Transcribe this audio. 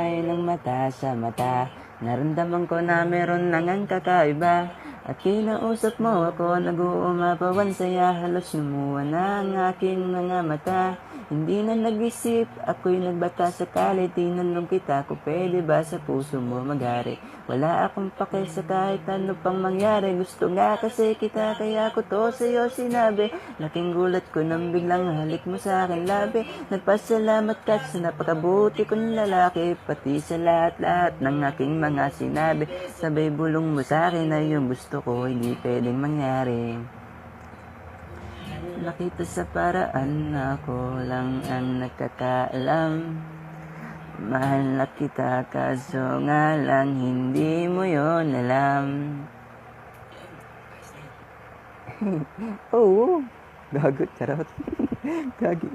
tayo ng mata sa mata. Naramdaman ko na meron nang kakaiba. At kinausap mo ako, nag-uumapawan saya. Halos lumuha na ang aking mga mata. Hindi na nag-isip, ako'y nagbata sakali. Tinanong kita kung pwede ba sa puso mo maghari. Wala akong pake sa kahit ano pang mangyari. Gusto nga kasi kita, kaya ko to sa'yo sinabi. Laking gulat ko nang biglang halik mo sa akin labi. Nagpasalamat ka sa napakabuti kong lalaki. Pati sa lahat-lahat ng aking mga sinabi. Sabay bulong mo sa akin na yung gusto ko hindi pwedeng mangyari. Nakita sa paraan na ako lang ang nakakaalam. Mahal na kita kaso nga lang hindi mo yon alam. Oo, gagot, charot. Gagi.